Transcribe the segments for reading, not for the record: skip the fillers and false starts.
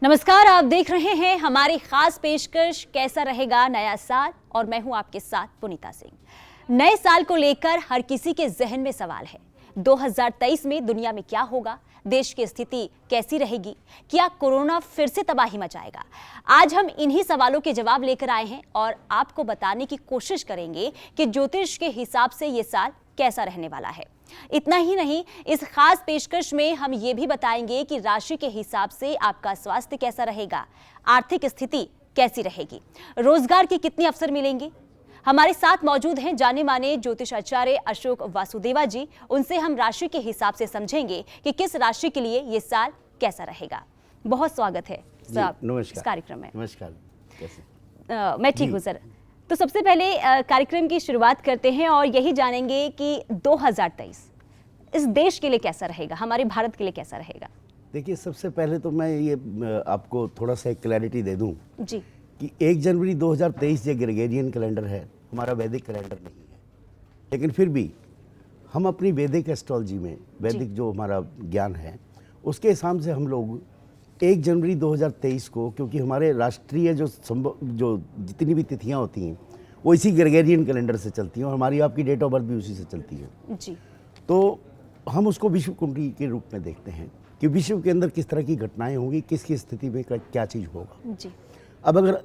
नमस्कार, आप देख रहे हैं हमारी खास पेशकश कैसा रहेगा नया साल और मैं हूं आपके साथ पुनीता सिंह। नए साल को लेकर हर किसी के जहन में सवाल है। 2023 में दुनिया में क्या होगा, देश की स्थिति कैसी रहेगी, क्या कोरोना फिर से तबाही मचाएगा? आज हम इन्हीं सवालों के जवाब लेकर आए हैं और आपको बताने की कोशिश करेंगे कि ज्योतिष के हिसाब से ये साल कैसा रहने वाला है। इतना ही नहीं, इस खास पेशकश में हम ये भी बताएंगे कि राशि के हिसाब से आपका स्वास्थ्य कैसा रहेगा, आर्थिक स्थिति कैसी रहेगी, रोजगार के कितने अवसर मिलेंगे। हमारे साथ मौजूद हैं जाने माने ज्योतिषाचार्य अशोक वासुदेवा जी। उनसे हम राशि के हिसाब से समझेंगे कि किस राशि के लिए ये साल कैसा रहेगा। बहुत स्वागत है सर इस कार्यक्रम में। नमस्कार। मैं ठीक हूँ सर। तो सबसे पहले कार्यक्रम की शुरुआत करते हैं और यही जानेंगे कि 2023 इस देश के लिए कैसा रहेगा, हमारे भारत के लिए कैसा रहेगा। देखिए, सबसे पहले तो मैं ये आपको थोड़ा सा क्लैरिटी दे दूं जी कि 1 जनवरी 2023 ये ग्रेगोरियन कैलेंडर है, हमारा वैदिक कैलेंडर नहीं है। लेकिन फिर भी हम अपनी वैदिक एस्ट्रोलॉजी में, वैदिक जो हमारा ज्ञान है उसके हिसाब से हम लोग 1 जनवरी 2023 को, क्योंकि हमारे राष्ट्रीय जो जितनी भी तिथियां होती हैं वो इसी ग्रेगोरियन कैलेंडर से चलती हैं और हमारी आपकी डेट ऑफ बर्थ भी उसी से चलती है जी। तो हम उसको विश्व कुंडली के रूप में देखते हैं कि विश्व के अंदर किस तरह की घटनाएं होंगी, किसकी स्थिति में क्या चीज़ होगा। जी। अब अगर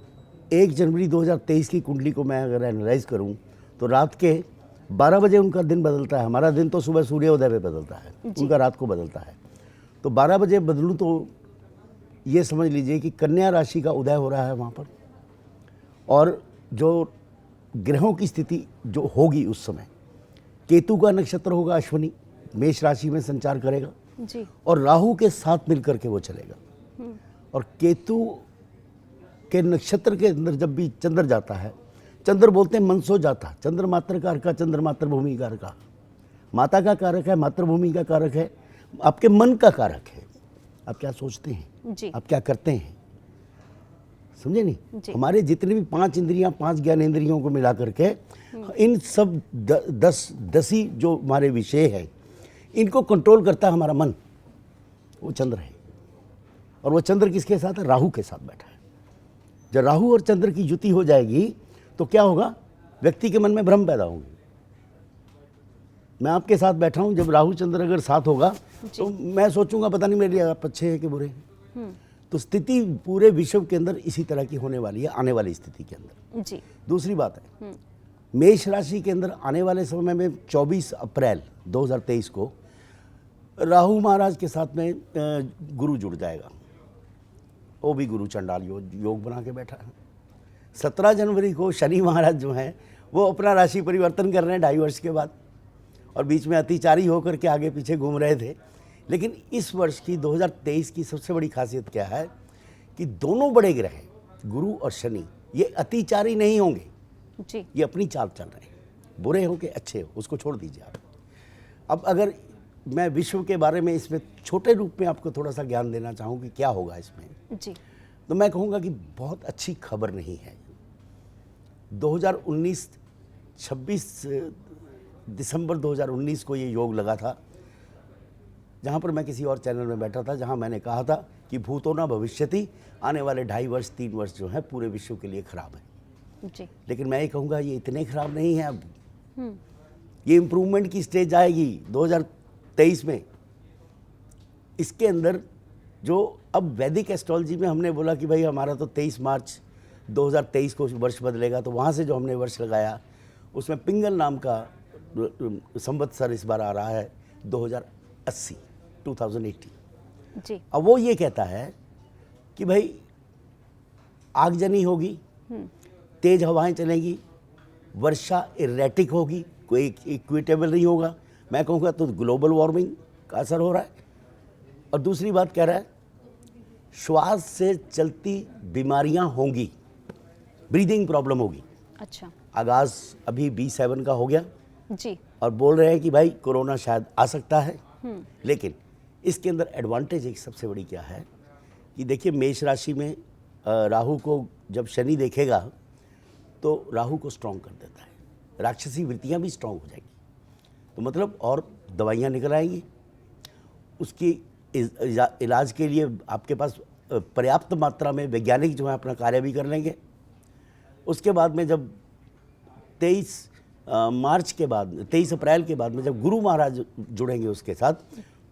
1 जनवरी 2023 की कुंडली को मैं अगर एनालाइज करूं तो रात के 12 बजे उनका दिन बदलता है। हमारा दिन तो सुबह सूर्योदय पे बदलता है, उनका रात को बदलता है। तो 12 बजे बदलूं तो ये समझ लीजिए कि कन्या राशि का उदय हो रहा है वहाँ पर, और जो ग्रहों की स्थिति जो होगी उस समय, केतु का नक्षत्र होगा अश्विनी, मेष राशि में संचार करेगा जी। और राहु के साथ मिलकर के वो चलेगा। और केतु के नक्षत्र के अंदर जब भी चंद्र जाता है, चंद्र बोलते हैं मन सो जाता, चंद्र मात्र कारक का, चंद्र मातृभूमि कारक का, माता का कारक है, मातृभूमि का कारक है, आपके मन का कारक है। आप क्या सोचते हैं जी। आप क्या करते हैं, समझे नहीं। जी। हमारे जितने भी 5 इंद्रियां, 5 ज्ञान इंद्रियों को मिला करके इन सब 10 ही जो हमारे विषय है इनको कंट्रोल करता है हमारा मन, वो चंद्र है। और वो चंद्र किसके साथ है? राहु के साथ बैठा है। जब राहु और चंद्र की युति हो जाएगी तो क्या होगा? व्यक्ति के मन में भ्रम पैदा होंगे। मैं आपके साथ बैठा हूं, जब राहु चंद्र अगर साथ होगा तो मैं सोचूंगा पता नहीं मेरे लिए आप अच्छे हैं कि बुरे हैं। तो स्थिति पूरे विश्व के अंदर इसी तरह की होने वाली है आने वाली स्थिति के अंदर जी। दूसरी बात है, मेष राशि के अंदर आने वाले समय में 24 अप्रैल 2023 को राहु महाराज के साथ में गुरु जुड़ जाएगा। वो भी गुरु चंडाल योग बना के बैठा है। 17 जनवरी को शनि महाराज जो हैं वो अपना राशि परिवर्तन कर रहे हैं 2.5 वर्ष के बाद, और बीच में अतिचारी होकर के आगे पीछे घूम रहे थे। लेकिन इस वर्ष की 2023 की सबसे बड़ी खासियत क्या है कि दोनों बड़े ग्रह गुरु और शनि ये अतिचारी नहीं होंगे जी। ये अपनी चाल चल रहे हैं। बुरे हो के अच्छे हो उसको छोड़ दीजिए आप। अब अगर मैं विश्व के बारे में इसमें छोटे रूप में आपको थोड़ा सा ज्ञान देना चाहूँ कि क्या होगा इसमें, जी। तो मैं कहूँगा कि बहुत अच्छी खबर नहीं है। 2019 26 दिसंबर 2019 को ये योग लगा था, जहाँ पर मैं किसी और चैनल में बैठा था, जहाँ मैंने कहा था कि भूतो न भविष्यति, आने वाले 2.5 वर्ष 3 वर्ष जो है पूरे विश्व के लिए खराब है। जी। लेकिन मैं ये कहूँगा ये इतने खराब नहीं है। अब ये इम्प्रूवमेंट की स्टेज आएगी 2023 में। इसके अंदर जो अब वैदिक एस्ट्रोलॉजी में हमने बोला कि भाई हमारा तो 23 मार्च 2023 को वर्ष बदलेगा, तो वहाँ से जो हमने वर्ष लगाया उसमें पिंगल नाम का संवत्सर इस बार आ रहा है 2080। जी। अब वो ये कहता है कि भाई आगजनी होगी, तेज हवाएं चलेंगी, वर्षा इरेटिक होगी, कोई इक्विटेबल नहीं होगा। मैं कहूँगा तो ग्लोबल वार्मिंग का असर हो रहा है। और दूसरी बात कह रहा है श्वास से चलती बीमारियां होंगी, ब्रीदिंग प्रॉब्लम होगी। अच्छा। आगाज अभी B7 का हो गया जी। और बोल रहे हैं कि भाई कोरोना शायद आ सकता है। लेकिन इसके अंदर एडवांटेज एक सबसे बड़ी क्या है कि देखिए मेष राशि में राहु को जब शनि देखेगा तो राहु को स्ट्रॉन्ग कर देता है, राक्षसी वृत्तियां भी स्ट्रॉन्ग हो जाएगी। तो मतलब और दवाइयाँ निकल आएंगी, उसकी इलाज के लिए आपके पास पर्याप्त मात्रा में वैज्ञानिक जो है अपना कार्य भी कर लेंगे। उसके बाद में जब 23 मार्च के बाद 23 अप्रैल के बाद में जब गुरु महाराज जुड़ेंगे उसके साथ,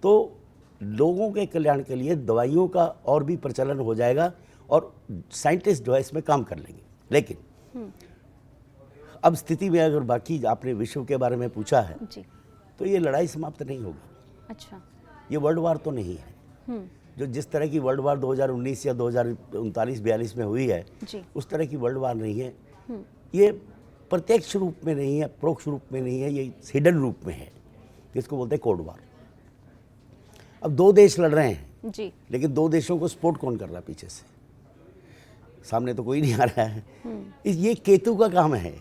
तो लोगों के कल्याण के लिए दवाइयों का और भी प्रचलन हो जाएगा और साइंटिस्ट जो है इसमें काम कर लेंगे। लेकिन अब स्थिति में अगर बाकी आपने विश्व के बारे में पूछा है जी। तो ये लड़ाई समाप्त नहीं होगी। अच्छा। ये वर्ल्ड वार तो नहीं है। जो जिस तरह की वर्ल्ड वार 2019 या 2039-42 में हुई है जी। उस तरह की वर्ल्ड वार नहीं है। ये प्रत्यक्ष रूप में नहीं है, परोक्ष रूप में नहीं है, ये हिडन रूप में है, जिसको बोलते हैं कोल्ड वार। अब दो देश लड़ रहे हैं जी। लेकिन दो देशों को सपोर्ट कौन कर रहा है पीछे से? सामने तो कोई नहीं आ रहा है। ये केतु का काम है।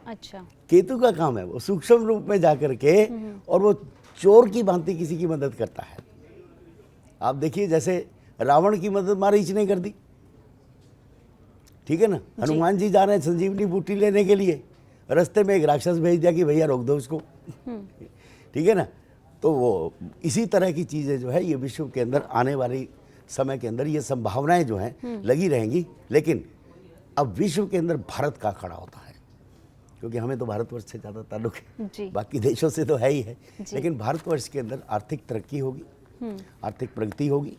अच्छा। केतु का काम है, वो सूक्ष्म रूप में जाकर के और वो चोर की भांति किसी की मदद करता है। आप देखिए जैसे रावण की मदद मारीच ने कर दी, ठीक है ना। हनुमान जी जा रहे हैं संजीवनी बूटी लेने के लिए, रास्ते में एक राक्षस भेज दिया कि भैया रोक दो उसको, ठीक है ना। तो वो इसी तरह की चीज़ें जो है ये विश्व के अंदर आने वाली समय के अंदर ये संभावनाएं जो हैं लगी रहेंगी। लेकिन अब विश्व के अंदर भारत का खड़ा होता है, क्योंकि हमें तो भारतवर्ष से ज़्यादा ताल्लुक है, जी। बाकी देशों से तो है ही है। लेकिन भारतवर्ष के अंदर आर्थिक तरक्की होगी, आर्थिक प्रगति होगी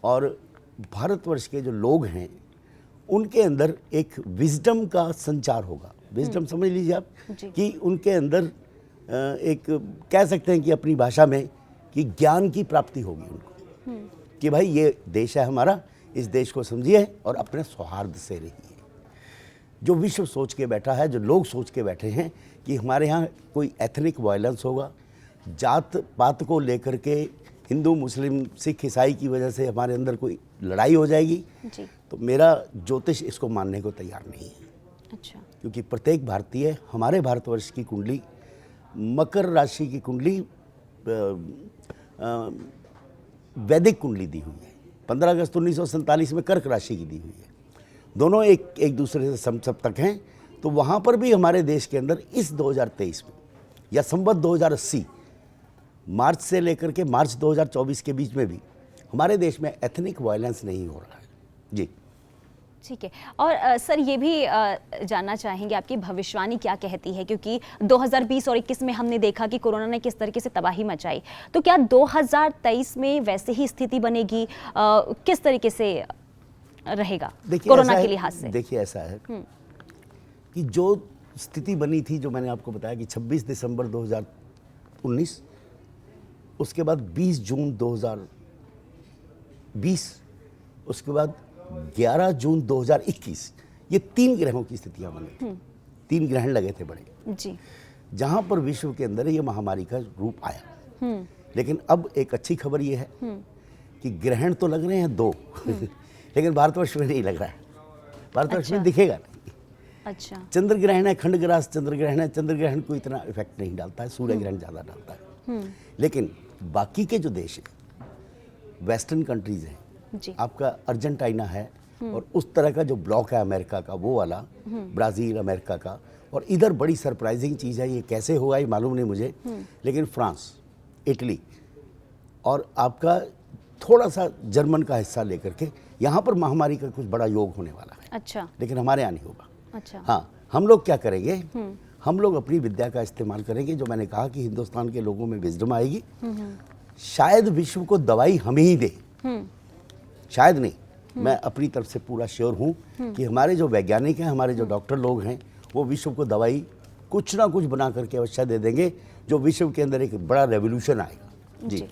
और भारतवर्ष के जो लोग हैं उनके अंदर एक विजडम का संचार होगा। विजडम समझ लीजिए आप कि उनके अंदर एक कह सकते हैं कि अपनी भाषा में कि ज्ञान की प्राप्ति होगी उनको, कि भाई ये देश है हमारा, इस देश को समझिए और अपने सौहार्द से रहिए। जो विश्व सोच के बैठा है, जो लोग सोच के बैठे हैं कि हमारे यहाँ कोई एथनिक वायलेंस होगा, जात पात को लेकर के हिंदू मुस्लिम सिख ईसाई की वजह से हमारे अंदर कोई लड़ाई हो जाएगी जी। तो मेरा ज्योतिष इसको मानने को तैयार नहीं है। अच्छा। क्योंकि प्रत्येक भारतीय, हमारे भारतवर्ष की कुंडली मकर राशि की कुंडली वैदिक कुंडली दी हुई है। 15 अगस्त 1947 में कर्क राशि की दी हुई है। दोनों एक दूसरे से समसप्तक हैं। तो वहाँ पर भी हमारे देश के अंदर इस 2023 में या संवत 2080 मार्च से लेकर के मार्च 2024 के बीच में भी हमारे देश में एथनिक वायलेंस नहीं हो रहा है। जी ठीक है। और सर ये भी जानना चाहेंगे आपकी भविष्यवाणी क्या कहती है, क्योंकि 2020 और 21 में हमने देखा कि कोरोना ने किस तरीके से तबाही मचाई, तो क्या 2023 में वैसे ही स्थिति बनेगी? किस तरीके से रहेगा कोरोना के लिहाज से? देखिए ऐसा है कि जो स्थिति बनी थी, जो मैंने आपको बताया कि 26 दिसंबर 2019, उसके बाद 20 जून 2020, उसके बाद 11 जून 2021, ये 3 ग्रहों की स्थितियां बनी थी। 3 ग्रहण लगे थे बड़े जी। जहां पर विश्व के अंदर ये महामारी का रूप आया। लेकिन अब एक अच्छी खबर ये है कि ग्रहण तो लग रहे हैं 2 लेकिन भारतवर्ष में नहीं लग रहा है, भारतवर्ष में दिखेगा नहीं। अच्छा। चंद्र ग्रहण है, खंडग्रास चंद्र ग्रहण है, चंद्र ग्रहण को इतना इफेक्ट नहीं डालता है, सूर्य ग्रहण ज़्यादा डालता है। लेकिन बाकी के जो देश हैं, वेस्टर्न कंट्रीज हैं, आपका अर्जेंटीना है और उस तरह का जो ब्लॉक है अमेरिका का, वो वाला ब्राज़ील, अमेरिका का, और इधर बड़ी सरप्राइजिंग चीज़ है, ये कैसे होगा ये मालूम नहीं मुझे, लेकिन फ्रांस, इटली और आपका थोड़ा सा जर्मन का हिस्सा लेकर के यहाँ पर महामारी का कुछ बड़ा योग होने वाला है। अच्छा। लेकिन हमारे यहाँ नहीं होगा। अच्छा। हाँ, हम लोग क्या करेंगे, हम लोग अपनी विद्या का इस्तेमाल करेंगे। जो मैंने कहा कि हिंदुस्तान के लोगों में विजडम आएगी। शायद विश्व को दवाई हम ही दे, शायद नहीं, मैं अपनी तरफ से पूरा श्योर हूँ कि हमारे जो वैज्ञानिक हैं, हमारे जो डॉक्टर लोग हैं, वो विश्व को दवाई कुछ ना कुछ बना करके अवश्य दे देंगे, जो विश्व के अंदर एक बड़ा रेवोल्यूशन आएगा। जी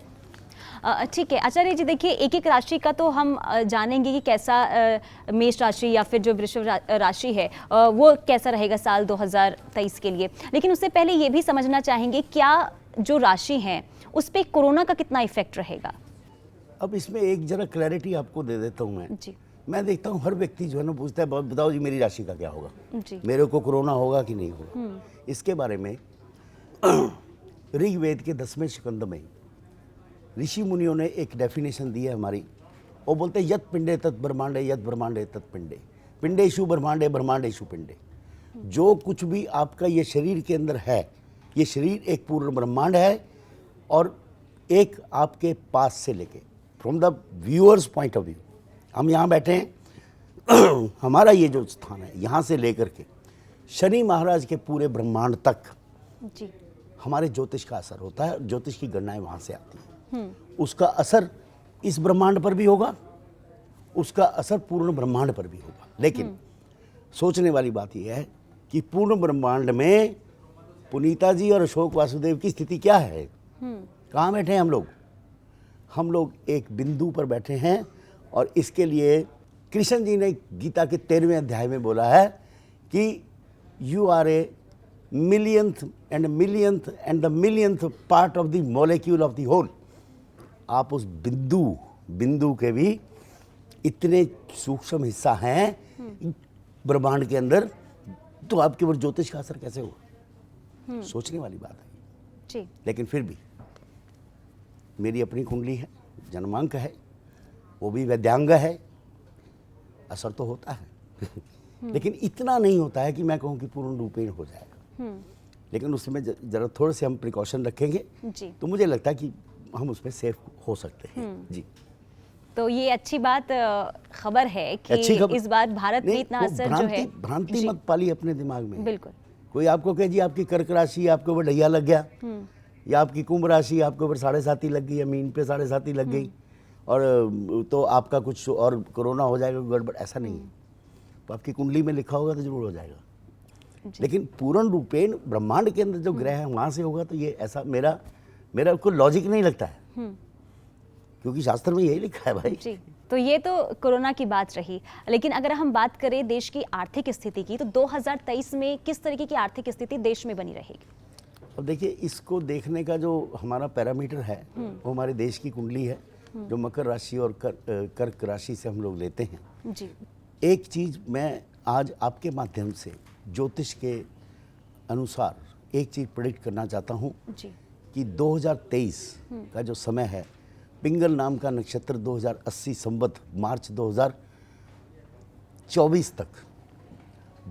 ठीक है आचार्य जी, देखिए एक एक राशि का तो हम जानेंगे कि कैसा मेष राशि या फिर जो वृषभ राशि है वो कैसा रहेगा साल 2023 के लिए, लेकिन उससे पहले ये भी समझना चाहेंगे क्या जो राशि है उस पर कोरोना का कितना इफेक्ट रहेगा? अब इसमें एक जरा क्लैरिटी आपको दे देता हूँ मैं जी। मैं देखता हूँ हर व्यक्ति जो है ना पूछता है, बताओ जी मेरी राशि का क्या होगा, जी। मेरे को कोरोना होगा कि नहीं होगा। इसके बारे में ऋग्वेद के 10वें स्कंद में ऋषि मुनियों ने एक डेफिनेशन दी है हमारी। वो बोलते हैं यत पिंडे तत् ब्रह्मांडे, यत ब्रह्मांडे तत् पिंडे, पिंडेषु ब्रह्मांडे, ब्रह्मांडेषु पिंडे। जो कुछ भी आपका ये शरीर के अंदर है, ये शरीर एक पूर्ण ब्रह्मांड है और एक आपके पास से लेके from the viewers point of view, हम यहाँ बैठे हैं हमारा ये जो स्थान है यहाँ से लेकर के शनि महाराज के पूरे ब्रह्मांड तक जी। हमारे ज्योतिष का असर होता है। ज्योतिष की गणनाएं वहाँ से आती हैं। उसका असर इस ब्रह्मांड पर भी होगा, उसका असर पूर्ण ब्रह्मांड पर भी होगा। लेकिन सोचने वाली बात यह है कि पूर्ण ब्रह्मांड में पुनीता जी और अशोक वासुदेव की स्थिति क्या है? कहाँ बैठे हैं हम लोग? हम लोग एक बिंदु पर बैठे हैं और इसके लिए कृष्ण जी ने गीता के 13वें अध्याय में बोला है कि you are a millionth and the millionth part of the molecule of the whole. आप उस बिंदु के भी इतने सूक्ष्म हिस्सा हैं ब्रह्मांड के अंदर, तो आपके ऊपर ज्योतिष का असर कैसे होगा? सोचने वाली बात है जी। लेकिन फिर भी मेरी अपनी कुंडली है, जन्मांक है, वो भी वैद्यांग है, असर तो होता है लेकिन इतना नहीं होता है कि मैं कहूँ कि पूर्ण रूपेण हो जाएगा। लेकिन उसमें जरा थोड़े से हम प्रिकॉशन रखेंगे जी। तो मुझे लगता है कि हम उसमें सेफ हो सकते हैं। जी। तो ये अच्छी बात खबर है कि इस बार भारत में इतना असर जो है, भ्रांति मत पाली अपने दिमाग में। बिल्कुल। कोई आपको कहे जी आपकी कर्क राशि आपके ऊपर ढैया लग गया, या आपकी कुंभ राशि आपके ऊपर 7.5 लग गई, या मीन पे 7.5 लग गई और तो आपका कुछ और कोरोना हो जाएगा, गड़बड़, ऐसा नहीं है। तो आपकी कुंडली में लिखा होगा तो जरूर हो जाएगा। लेकिन पूर्ण रूपेण ब्रह्मांड के अंदर जो ग्रह है वहाँ से होगा तो ये ऐसा मेरा कोई लॉजिक नहीं लगता है, क्योंकि शास्त्र में यही लिखा है भाई जी। तो ये तो कोरोना की बात रही, लेकिन अगर हम बात करें देश की आर्थिक स्थिति की, तो 2023 में किस तरीके की आर्थिक स्थिति देश में बनी रहेगी? अब देखिए, इसको देखने का जो हमारा पैरामीटर है वो हमारे देश की कुंडली है, जो मकर राशि और कर्क राशि से हम लोग लेते हैं। जी। एक चीज़ मैं आज आपके माध्यम से ज्योतिष के अनुसार एक चीज़ प्रेडिक्ट करना चाहता हूँ कि 2023 का जो समय है, पिंगल नाम का नक्षत्र 2080 संवत मार्च 2024 तक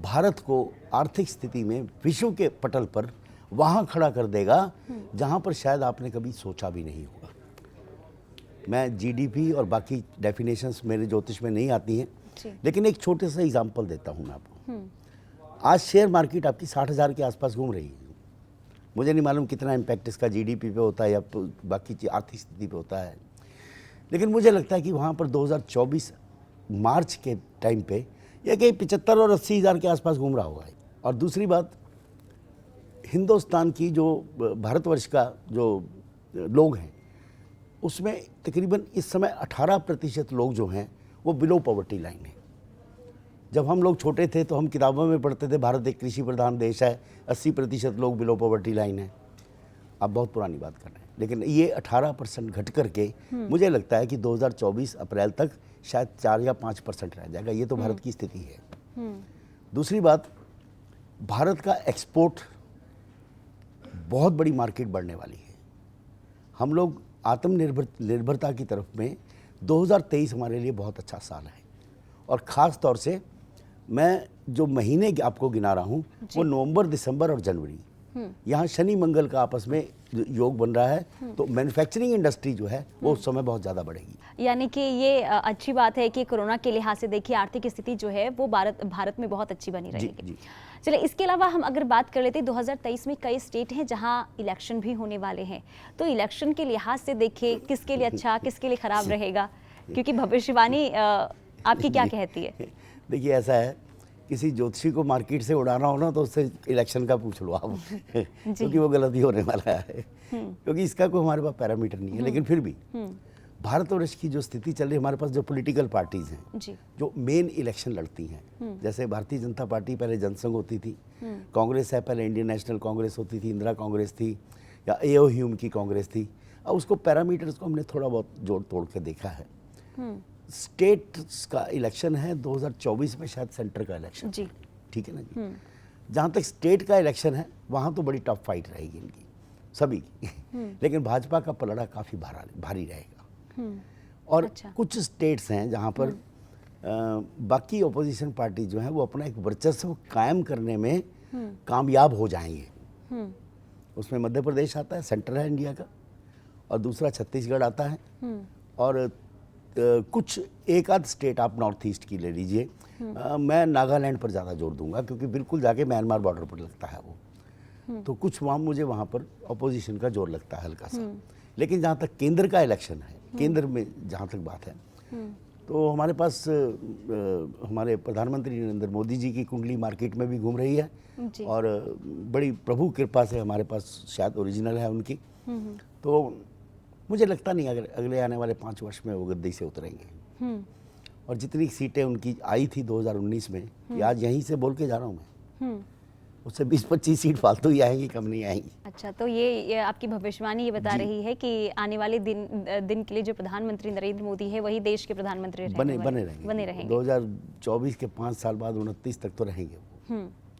भारत को आर्थिक स्थिति में विश्व के पटल पर वहाँ खड़ा कर देगा जहाँ पर शायद आपने कभी सोचा भी नहीं होगा। मैं जीडीपी और बाकी डेफिनेशंस मेरे ज्योतिष में नहीं आती हैं, लेकिन एक छोटे से एग्जांपल देता हूँ मैं आपको। आज शेयर मार्केट आपकी 60,000 के आसपास घूम रही है। मुझे नहीं मालूम कितना इम्पैक्ट इसका जीडीपी पे होता है या बाकी आर्थिक स्थिति पे होता है, लेकिन मुझे लगता है कि वहाँ पर 2024 मार्च के टाइम पे यह कहीं 75 और 80 हज़ार के आसपास घूम रहा होगा। और दूसरी बात, हिंदुस्तान की जो भारतवर्ष का जो लोग हैं उसमें तकरीबन इस समय 18% लोग जो हैं वो बिलो पॉवर्टी लाइन है। जब हम लोग छोटे थे तो हम किताबों में पढ़ते थे भारत एक कृषि प्रधान देश है, 80% लोग बिलो पॉवर्टी लाइन है। आप बहुत पुरानी बात कर रहे हैं, लेकिन ये 18% घट करके मुझे लगता है कि 2024 अप्रैल तक शायद 4 या 5% रह जाएगा। ये तो भारत की स्थिति है। दूसरी बात, भारत का एक्सपोर्ट बहुत बड़ी मार्केट बढ़ने वाली है। हम लोग आत्मनिर्भरता की तरफ में 2023 हमारे लिए बहुत अच्छा साल है। और ख़ास तौर से मैं जो महीने आपको गिना रहा हूँ वो नवंबर, दिसंबर और जनवरी, यहाँ शनि मंगल का आपस में योग बन रहा है, तो मैन्युफैक्चरिंग इंडस्ट्री जो है वो उस समय बहुत ज़्यादा बढ़ेगी। यानी कि ये अच्छी बात है कि कोरोना के लिहाज से देखिए आर्थिक स्थिति जो है वो भारत में बहुत अच्छी बनी रहेगी। चलिए, इसके अलावा हम अगर बात कर लेते हैं, 2023 में कई स्टेट हैं जहां इलेक्शन भी होने वाले हैं, तो इलेक्शन के लिहाज से देखिए किसके लिए अच्छा किसके लिए खराब रहेगा, क्योंकि भविष्यवाणी आपकी क्या कहती है? देखिए, ऐसा है, किसी ज्योतिषी को मार्केट से उड़ाना हो ना तो उससे इलेक्शन का पूछ लो आप क्योंकि वो गलती होने वाला है, क्योंकि इसका कोई हमारे पास पैरामीटर नहीं है। लेकिन फिर भी भारतवर्ष की जो स्थिति चल रही है, हमारे पास जो पॉलिटिकल पार्टीज हैं जो मेन इलेक्शन लड़ती हैं, जैसे भारतीय जनता पार्टी पहले जनसंघ होती थी, कांग्रेस है पहले इंडियन नेशनल कांग्रेस होती थी, इंदिरा कांग्रेस थी, या एओ ह्यूम की कांग्रेस थी। अब उसको पैरामीटर्स को हमने थोड़ा बहुत जोड़ तोड़ के देखा है। स्टेट्स का इलेक्शन है 2024 में, शायद सेंटर का इलेक्शन, ठीक है ना जी। जहाँ तक स्टेट का इलेक्शन है वहाँ तो बड़ी टफ फाइट रहेगी इनकी सभी की लेकिन भाजपा का पलड़ा काफ़ी भारी रहेगा। और कुछ स्टेट्स हैं जहाँ पर बाकी ओपोजिशन पार्टी जो है वो अपना एक वर्चस्व कायम करने में कामयाब हो जाएंगे। उसमें मध्य प्रदेश आता है, सेंटर है इंडिया का, और दूसरा छत्तीसगढ़ आता है, और कुछ एक आध स्टेट आप नॉर्थ ईस्ट की ले लीजिए, मैं नागालैंड पर ज़्यादा जोर दूंगा क्योंकि बिल्कुल जाके म्यांमार बॉर्डर पर लगता है वो, तो कुछ वहाँ मुझे वहाँ पर अपोजिशन का जोर लगता है हल्का सा। लेकिन जहाँ तक केंद्र का इलेक्शन है, केंद्र में जहाँ तक बात है, तो हमारे पास हमारे प्रधानमंत्री नरेंद्र मोदी जी की कुंडली मार्केट में भी घूम रही है और बड़ी प्रभु कृपा से हमारे पास शायद ओरिजिनल है उनकी। तो मुझे लगता नहीं अगर अगले आने वाले 5 वर्ष में वो गद्दी से उतरेंगे। और जितनी सीटें उनकी आई थी 2019 में, ये आज यहीं से बोल के जा रहा हूँ मैं, उससे 20-25 सीट फालतू ही आएंगी, कम नहीं आएंगी। अच्छा, तो ये आपकी भविष्यवाणी ये बता रही है कि आने वाले दिन के लिए जो प्रधानमंत्री नरेंद्र मोदी है वही देश के प्रधानमंत्री बने रहेंगे। 2024 के 5 साल बाद 29 तक तो रहेंगे वो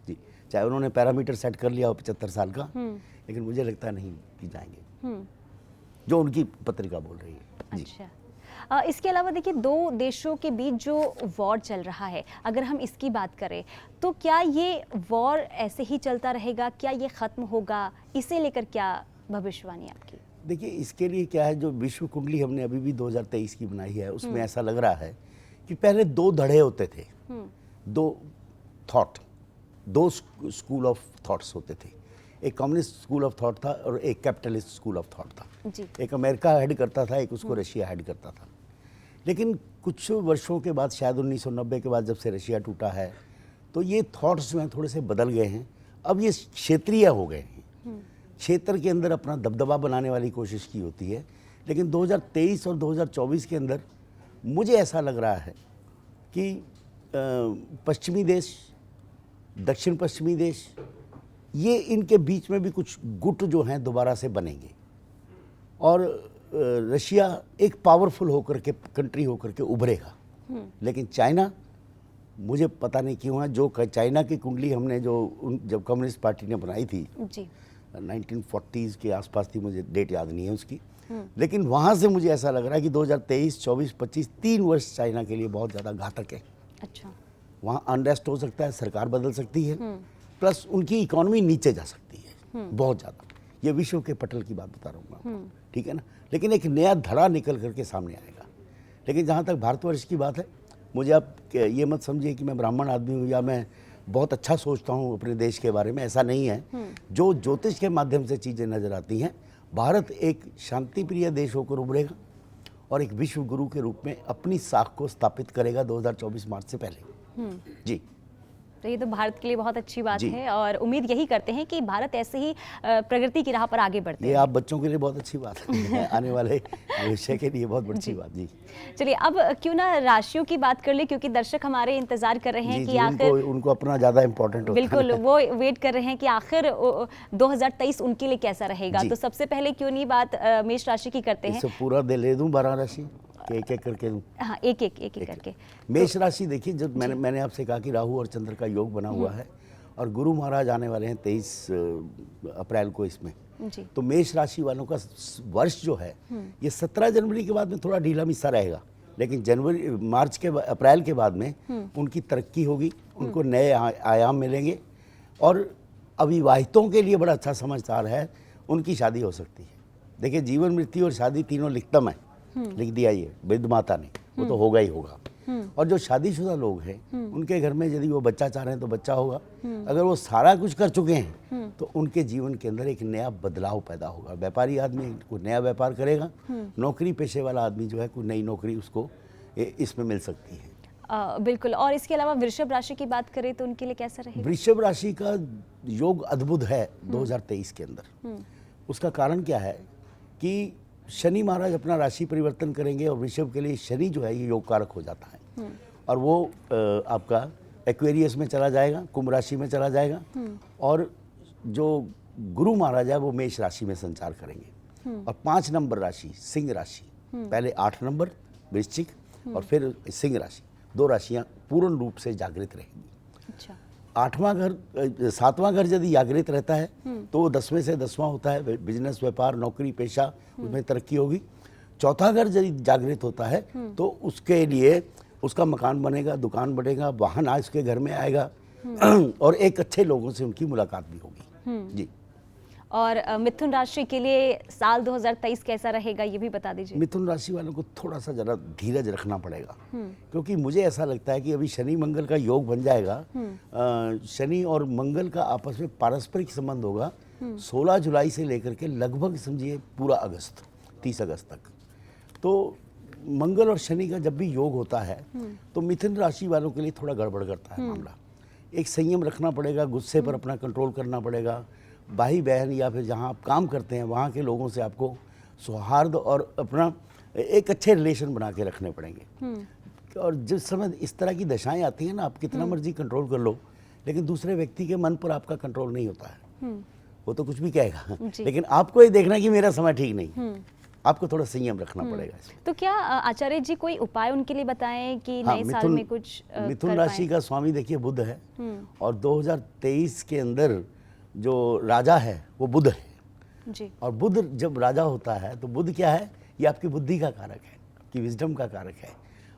जी, चाहे उन्होंने पैरामीटर सेट कर लिया हो 75 साल का, लेकिन मुझे लगता नहीं कि जाएंगे, जो उनकी पत्रिका बोल रही है। अच्छा, इसके अलावा देखिए, दो देशों के बीच जो वॉर चल रहा है, अगर हम इसकी बात करें तो क्या ये वॉर ऐसे ही चलता रहेगा, क्या ये ख़त्म होगा, इसे लेकर क्या भविष्यवाणी आपकी? देखिए, इसके लिए क्या है, जो विश्व कुंडली हमने अभी भी 2023 की बनाई है, उसमें ऐसा लग रहा है कि पहले 2 धड़े होते थे, 2 स्कूल ऑफ थॉट्स होते थे। एक कम्युनिस्ट स्कूल ऑफ थॉट था और एक कैपिटलिस्ट स्कूल ऑफ थॉट था जी। एक अमेरिका हेड करता था, एक उसको रशिया हेड करता था। लेकिन कुछ वर्षों के बाद, शायद 1990 के बाद जब से रशिया टूटा है, तो ये थॉट्स जो हैं थोड़े से बदल गए हैं। अब ये क्षेत्रीय हो गए हैं, क्षेत्र के अंदर अपना दबदबा बनाने वाली कोशिश की होती है। लेकिन 2023 और 2024 के अंदर मुझे ऐसा लग रहा है कि पश्चिमी देश, दक्षिण पश्चिमी देश, ये इनके बीच में भी कुछ गुट जो हैं दोबारा से बनेंगे और रशिया एक पावरफुल होकर के कंट्री होकर के उभरेगा। लेकिन चाइना, मुझे पता नहीं क्यों है, जो चाइना की कुंडली हमने जब कम्युनिस्ट पार्टी ने बनाई थी जी, 1940s के आसपास थी, मुझे डेट याद नहीं है उसकी, लेकिन वहाँ से मुझे ऐसा लग रहा है कि 2023, 24, 25 3 वर्ष चाइना के लिए बहुत ज़्यादा घातक है। अच्छा, वहाँ अनरेस्ट हो सकता है, सरकार बदल सकती है, प्लस उनकी इकोनॉमी नीचे जा सकती है बहुत ज़्यादा। ये विश्व के पटल की बात बता रहा हूँ मैं आपको, ठीक है ना। लेकिन एक नया धड़ा निकल करके सामने आएगा। लेकिन जहाँ तक भारतवर्ष की बात है, मुझे आप ये मत समझिए कि मैं ब्राह्मण आदमी हूँ या मैं बहुत अच्छा सोचता हूँ अपने देश के बारे में, ऐसा नहीं है। जो ज्योतिष के माध्यम से चीज़ें नज़र आती हैं, भारत एक शांति प्रिय देश होकर उभरेगा और एक विश्व गुरु के रूप में अपनी साख को स्थापित करेगा 2024 मार्च से पहले। जी, तो ये तो भारत के लिए बहुत अच्छी बात है और उम्मीद यही करते हैं कि भारत ऐसे ही प्रगति की राह पर आगे बढ़ते ये आप बच्चों के लिए बहुत अच्छी बात है, आने वाले भविष्य के लिए बहुत अच्छी बात। जी, चलिए, अब क्यों ना राशियों की बात कर ले, क्योंकि दर्शक हमारे इंतजार कर रहे हैं कि आखिर उनको अपना ज़्यादा इम्पोर्टेंट होता है। बिल्कुल, वो वेट कर रहे हैं कि आखिर 2023 उनके लिए कैसा रहेगा। तो सबसे पहले क्यों नहीं बात मेष राशि की करते हैं। पूरा दे ले दूं 12 राशि, एक एक करके दूं? हाँ, एक एक करके। मेष राशि देखिए, जब मैंने आपसे कहा कि राहु और चंद्र का योग बना हुआ है और गुरु महाराज आने वाले हैं 23 अप्रैल को इसमें जी। तो मेष राशि वालों का वर्ष जो है ये 17 जनवरी के बाद में थोड़ा ढीला मिस्सा रहेगा, लेकिन अप्रैल के बाद में उनकी तरक्की होगी, उनको नए आयाम मिलेंगे और अविवाहितों के लिए बड़ा अच्छा समाचार है, उनकी शादी हो सकती है। देखिए, जीवन, मृत्यु और शादी तीनों लिखतम है, लिख दिया ये वृद्ध माता ने, वो तो होगा ही होगा। और जो शादीशुदा लोग हैं उनके घर में यदि वो बच्चा चाह रहे हैं तो बच्चा होगा। अगर वो सारा कुछ कर चुके हैं तो उनके जीवन के अंदर एक नया बदलाव पैदा होगा। व्यापारी आदमी कोई नया व्यापार करेगा, नौकरी पेशे वाला आदमी जो है कोई नई नौकरी उसको इसमें मिल सकती है। बिल्कुल। और इसके अलावा वृषभ राशि की बात करें तो उनके लिए कैसा रहेगा? वृषभ राशि का योग अद्भुत है 2023 के अंदर। उसका कारण क्या है कि शनि महाराज अपना राशि परिवर्तन करेंगे और वृषभ के लिए शनि जो है ये योग कारक हो जाता है और वो आपका एक्वेरियस में चला जाएगा, कुंभ राशि में चला जाएगा और जो गुरु महाराज है वो मेष राशि में संचार करेंगे और 5 नंबर राशि सिंह राशि, पहले 8 नंबर वृश्चिक और फिर सिंह राशि, 2 राशियां पूर्ण रूप से जागृत रहेंगी। अच्छा। 7वां घर यदि जागृत रहता है तो वो 10वें से 10वां होता है, बिजनेस, व्यापार, नौकरी पेशा, उसमें तरक्की होगी। 4था घर यदि जागृत होता है तो उसके लिए उसका मकान बनेगा, दुकान बढ़ेगा, वाहन आज उसके घर में आएगा और एक अच्छे लोगों से उनकी मुलाकात भी होगी। जी। और मिथुन राशि के लिए साल 2023 कैसा रहेगा ये भी बता दीजिए। मिथुन राशि वालों को थोड़ा सा जरा धीरज रखना पड़ेगा, क्योंकि मुझे ऐसा लगता है कि अभी शनि मंगल का योग बन जाएगा। शनि और मंगल का आपस में पारस्परिक संबंध होगा 16 जुलाई से लेकर के लगभग समझिए पूरा अगस्त 30 अगस्त तक। तो मंगल और शनि का जब भी योग होता है तो मिथुन राशि वालों के लिए थोड़ा गड़बड़ करता है मामला। एक संयम रखना पड़ेगा, गुस्से पर अपना कंट्रोल करना पड़ेगा। भाई बहन या फिर जहाँ आप काम करते हैं वहाँ के लोगों से आपको सौहार्द और अपना एक अच्छे रिलेशन बना के रखने पड़ेंगे। और जिस समय इस तरह की दशाएं आती हैं ना, आप कितना मर्जी कंट्रोल कर लो, लेकिन दूसरे व्यक्ति के मन पर आपका कंट्रोल नहीं होता है। वो तो कुछ भी कहेगा, लेकिन आपको ये देखना कि मेरा समय ठीक नहीं, आपको थोड़ा संयम रखना पड़ेगा इसमें। तो क्या आचार्य जी कोई उपाय उनके लिए बताएं कि हाँ, नए साल में कुछ मिथुन राशि का स्वामी देखिए बुध है, और 2023 के अंदर जो राजा है वो बुध है जी। और बुध जब राजा होता है तो बुध क्या है, ये आपकी बुद्धि का कारक है, आपकी विजडम का कारक है,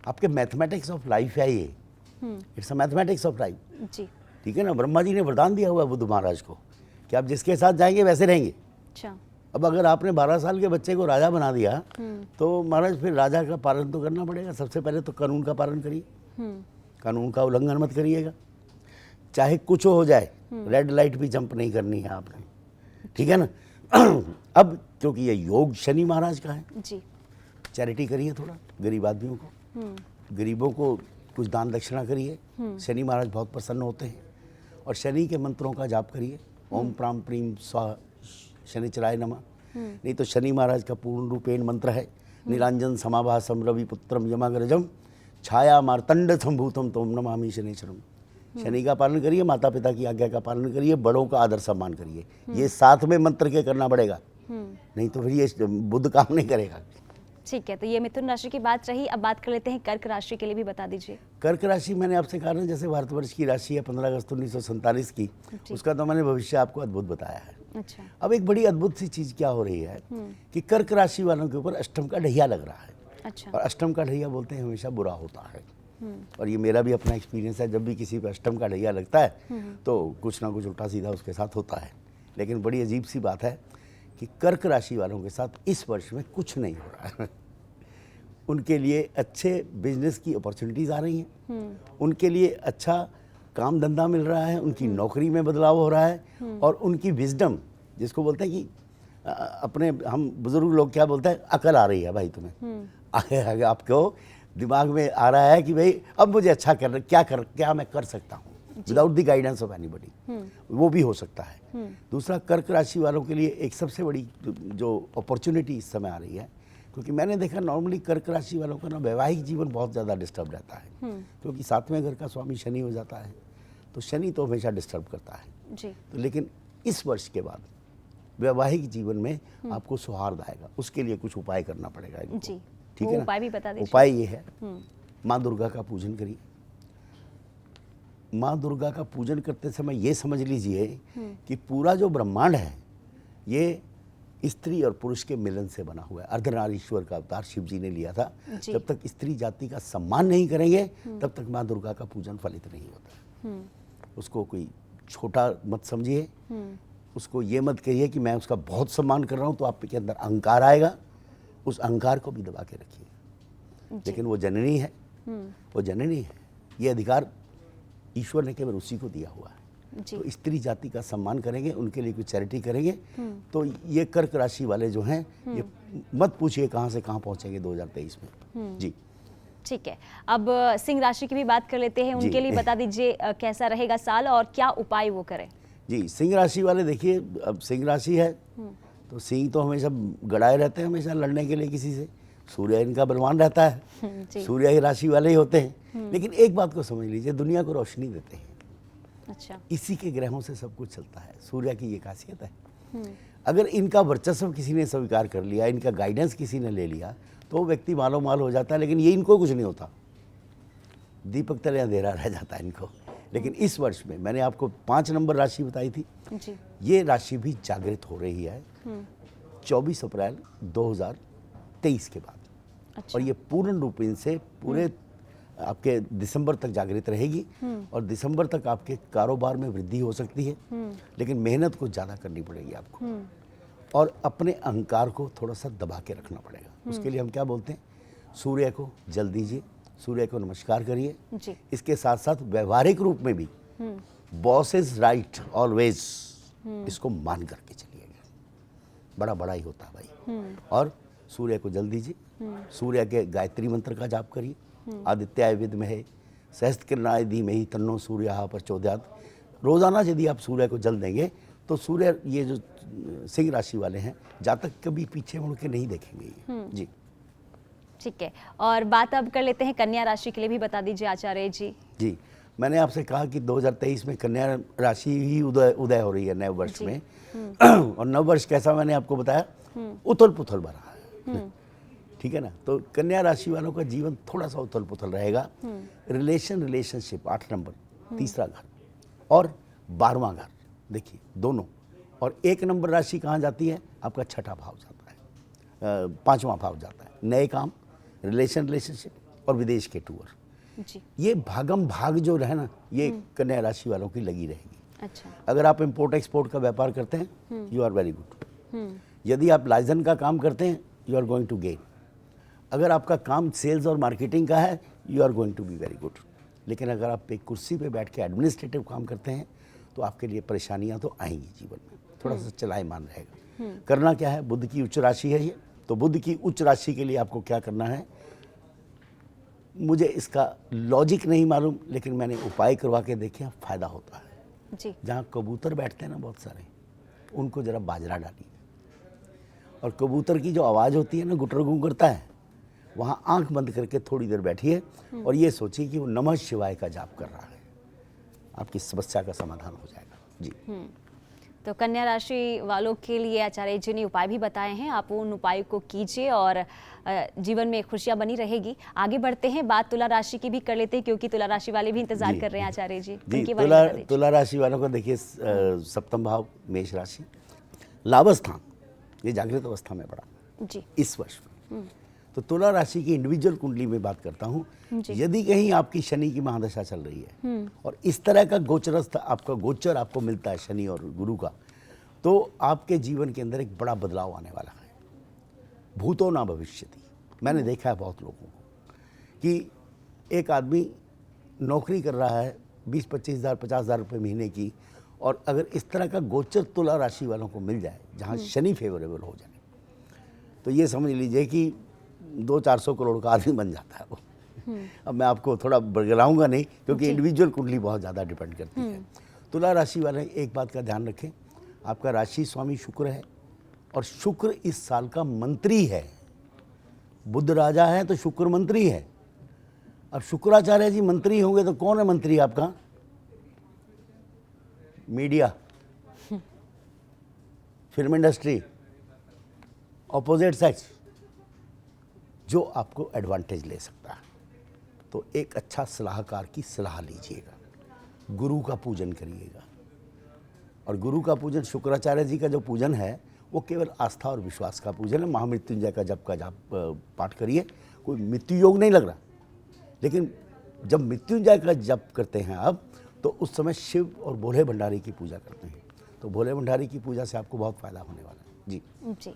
आपके मैथमेटिक्स ऑफ लाइफ है ये। It's a mathematics of life जी। ठीक है ना। ब्रह्मा जी ने वरदान दिया हुआ है बुध महाराज को कि आप जिसके साथ जाएंगे वैसे रहेंगे। अच्छा। अब अगर आपने 12 साल के बच्चे को राजा बना दिया तो महाराज फिर राजा का पालन तो करना पड़ेगा। सबसे पहले तो कानून का पालन करिए, कानून का उल्लंघन मत करिएगा, चाहे कुछ हो जाए। रेड लाइट भी जंप नहीं करनी है आपने, ठीक है ना। अब क्योंकि ये योग शनि महाराज का है जी। चैरिटी करिए थोड़ा, गरीब आदमियों को, गरीबों को कुछ दान दक्षिणा करिए। शनि महाराज बहुत प्रसन्न होते हैं। और शनि के मंत्रों का जाप करिए, ओम प्राम प्रीम स्वाहा शनिचराय नमः। नहीं तो शनि महाराज का पूर्ण रूपेण मंत्र है नीलांजन समाभासम रवि पुत्रम यमाग्रजम छाया मार्तंड संभूतम तोम नमामि शनिचरम। शनि का पालन करिए, माता पिता की आज्ञा का पालन करिए, बड़ों का आदर सम्मान करिए। ये साथ में मंत्र के करना पड़ेगा, नहीं तो फिर ये बुद्ध काम नहीं करेगा। ठीक है, तो ये मिथुन राशि की बात रही। अब बात कर लेते हैं कर्क राशि के लिए भी बता दीजिए। कर्क राशि मैंने आपसे कहा ना, जैसे भारतवर्ष की राशि है 15 अगस्त 1947 की, उसका तो मैंने भविष्य आपको अद्भुत बताया है। अच्छा। अब एक बड़ी अद्भुत सी चीज क्या हो रही है कि कर्क राशि वालों के ऊपर अष्टम का ढैया लग रहा है। अच्छा। और अष्टम का ढैया बोलते हैं हमेशा बुरा होता है, और ये मेरा भी अपना एक्सपीरियंस है। जब भी किसी को अष्टम का ढैया लगता है तो कुछ ना कुछ उल्टा सीधा उसके साथ होता है। लेकिन बड़ी अजीब सी बात है कि कर्क राशि वालों के साथ इस वर्ष में कुछ नहीं हो रहा है। उनके लिए अच्छे बिजनेस की अपॉर्चुनिटीज़ आ रही हैं, उनके लिए अच्छा काम धंधा मिल रहा है, उनकी नौकरी में बदलाव हो रहा है, और उनकी विजडम, जिसको बोलते हैं कि अपने हम बुजुर्ग लोग क्या बोलते हैं, अकल आ रही है भाई तुम्हें, आगे आपको दिमाग में आ रहा है कि भाई अब मुझे अच्छा क्या मैं कर सकता हूँ without the guidance of anybody, वो भी हो सकता है। दूसरा, कर्क राशि वालों के लिए एक सबसे बड़ी जो अपॉर्चुनिटी इस समय आ रही है, क्योंकि मैंने देखा नॉर्मली कर्क राशि वालों का ना वैवाहिक जीवन बहुत ज़्यादा डिस्टर्ब रहता है, क्योंकि 7वें घर का स्वामी शनि हो जाता है, तो शनि तो हमेशा डिस्टर्ब करता है जी। तो। लेकिन इस वर्ष के बाद वैवाहिक जीवन में आपको सौहार्द आएगा, उसके लिए कुछ उपाय करना पड़ेगा इनको, जी। ठीक वो है ना। उपाय भी बता दीजिए। उपाय ये है, माँ दुर्गा का पूजन करिए। माँ दुर्गा का पूजन करते समय ये समझ लीजिए कि पूरा जो ब्रह्मांड है ये स्त्री और पुरुष के मिलन से बना हुआ है। अर्धनारीश्वर का अवतार शिव जी ने लिया था। जब तक स्त्री जाति का सम्मान नहीं करेंगे तब तक माँ दुर्गा का पूजन फलित नहीं होता। उसको कोई छोटा मत समझिए, उसको ये मत कहिए कि मैं उसका बहुत सम्मान कर रहा हूँ, तो आपके अंदर अहंकार आएगा। उस अहंकार को भी दबा के रखिए। लेकिन वो जननी है, वो जननी है, ये अधिकार ईश्वर ने केवल उसी को दिया हुआ है। तो स्त्री जाति का सम्मान करेंगे, उनके लिए कुछ चैरिटी करेंगे, तो ये कर्क राशि वाले जो हैं ये मत पूछिए कहाँ से कहाँ पहुँचेंगे 2023 में। जी ठीक है, अब सिंह राशि की भी बात कर लेते हैं। उनके लिए बता दीजिए कैसा रहेगा साल और क्या उपाय वो करें। जी, सिंह राशि वाले देखिए, अब सिंह राशि है तो सिंह तो हमेशा गड़ाए रहते हैं, हमेशा लड़ने के लिए किसी से। सूर्य इनका बलवान रहता है, सूर्य ही राशि वाले ही होते हैं। लेकिन एक बात को समझ लीजिए, दुनिया को रोशनी देते हैं। अच्छा। इसी के ग्रहों से सब कुछ चलता है, सूर्य की ये खासियत है। अगर इनका वर्चस्व किसी ने स्वीकार कर लिया, इनका गाइडेंस किसी ने ले लिया, तो वो व्यक्ति मालो माल हो जाता है। लेकिन ये इनको कुछ नहीं होता, दीपक तले अंधेरा रह जाता है इनको। लेकिन इस वर्ष में मैंने आपको 5 नंबर राशि बताई थी जी। ये राशि भी जागृत हो रही है 24 अप्रैल 2023 के बाद। अच्छा। और ये पूर्ण रूप से पूरे आपके दिसंबर तक जागृत रहेगी और दिसंबर तक आपके कारोबार में वृद्धि हो सकती है, लेकिन मेहनत को ज़्यादा करनी पड़ेगी आपको और अपने अहंकार को थोड़ा सा दबा के रखना पड़ेगा। उसके लिए हम क्या बोलते हैं, सूर्य को जल दीजिए, सूर्य को नमस्कार करिए। जी। इसके साथ साथ व्यवहारिक रूप में भी बॉस इज राइट ऑलवेज, इसको मान करके चलिएगा, बड़ा बड़ा ही होता है भाई। और सूर्य को जल दीजिए, सूर्य के गायत्री मंत्र का जाप करिए, आदित्याय विद्महे सहस्त्रकिरणाय धीमहि तन्नो सूर्यः प्रचोदयात्। रोजाना यदि आप सूर्य को जल देंगे तो सूर्य, ये जो सिंह राशि वाले हैं, जातक कभी पीछे मुड़ के नहीं देखेंगे ये। जी ठीक है, और बात अब कर लेते हैं कन्या राशि के लिए भी बता दीजिए आचार्य जी। जी, मैंने आपसे कहा कि 2023 में कन्या राशि ही उदय हो रही है नए वर्ष में। और नव वर्ष कैसा मैंने आपको बताया, उथल पुथल भरा है, ठीक है ना। तो कन्या राशि वालों का जीवन थोड़ा सा उथल पुथल रहेगा। रिलेशनशिप 8 नंबर, तीसरा घर और 12वां घर, देखिए दोनों। और 1 नंबर राशि कहाँ जाती है, आपका 6ठा भाव जाता है, 5वां भाव जाता है। नए काम, रिलेशनशिप और विदेश के टूर, जी। ये भागम भाग जो रहे ना, ये कन्या राशि वालों की लगी रहेगी। अच्छा। अगर आप इंपोर्ट एक्सपोर्ट का व्यापार करते हैं, यू आर वेरी गुड। यदि आप लाइजन का काम करते हैं, you are going to gain. अगर आपका काम सेल्स और मार्केटिंग का है, you are going to be very good. लेकिन अगर आप एक कुर्सी पे बैठ के एडमिनिस्ट्रेटिव काम करते हैं तो आपके लिए परेशानियां तो आएंगी जीवन में, थोड़ा सा चलाएमान रहेगा। करना क्या है, बुध की उच्च राशि है ये, तो बुध की उच्च राशि के लिए आपको क्या करना है, मुझे इसका लॉजिक नहीं मालूम, लेकिन मैंने उपाय करवा के देखे, फायदा होता है। जी। जहाँ कबूतर बैठते हैं ना बहुत सारे, उनको जरा बाजरा डालिए, और कबूतर की जो आवाज़ होती है ना, गुटर गुं करता है, वहाँ आंख बंद करके थोड़ी देर बैठिए और ये सोचिए कि वो नमः शिवाय का जाप कर रहा है, आपकी समस्या का समाधान हो जाएगा। जी। तो कन्या राशि वालों के लिए आचार्य जी ने उपाय भी बताए हैं, आप उन उपायों को कीजिए और जीवन में खुशियां बनी रहेगी। आगे बढ़ते हैं, बात तुला राशि की भी कर लेते हैं, क्योंकि तुला राशि वाले भी इंतजार कर रहे हैं आचार्य जी। उनके बारे में बता दीजिए। तुला राशि वालों को देखिए, सप्तम भाव मेष राशि, लाभस्थान, ये जागृत अवस्था में पड़ा जी इस वर्ष में। तो तुला राशि की इंडिविजुअल कुंडली में बात करता हूँ, यदि कहीं आपकी शनि की महादशा चल रही है और इस तरह का गोचरस्थ आपका गोचर आपको मिलता है शनि और गुरु का, तो आपके जीवन के अंदर एक बड़ा बदलाव आने वाला है। भूतो ना भविष्यति। मैंने देखा है बहुत लोगों को कि एक आदमी नौकरी कर रहा है 20-25 हज़ार 50 हज़ार रुपये महीने की, और अगर इस तरह का गोचर तुला राशि वालों को मिल जाए जहाँ शनि फेवरेबल हो जाए, तो ये समझ लीजिए कि 200-400 करोड़ का आदमी बन जाता है वो। अब मैं आपको थोड़ा बरगलाऊंगा नहीं, क्योंकि इंडिविजुअल कुंडली बहुत ज़्यादा डिपेंड करती है। तुला राशि वाले एक बात का ध्यान रखें, आपका राशि स्वामी शुक्र है और शुक्र इस साल का मंत्री है। बुध राजा है तो शुक्र मंत्री है। अब शुक्राचार्य जी मंत्री होंगे तो कौन है मंत्री आपका? Media, film industry, opposite sex, जो आपको एडवांटेज ले सकता है। तो एक अच्छा सलाहकार की सलाह लीजिएगा, गुरु का पूजन करिएगा। और गुरु का पूजन, शुक्राचार्य जी का जो पूजन है वो केवल आस्था और विश्वास का पूजन है। महामृत्युंजय का जप का जाप पाठ करिए, कोई मृत्यु योग नहीं लग रहा, लेकिन जब मृत्युंजय का जप करते हैं आप, तो उस समय शिव और भोले भंडारी की पूजा करते हैं। तो भोले भंडारी की पूजा से आपको बहुत फायदा होने वाला है। जी जी।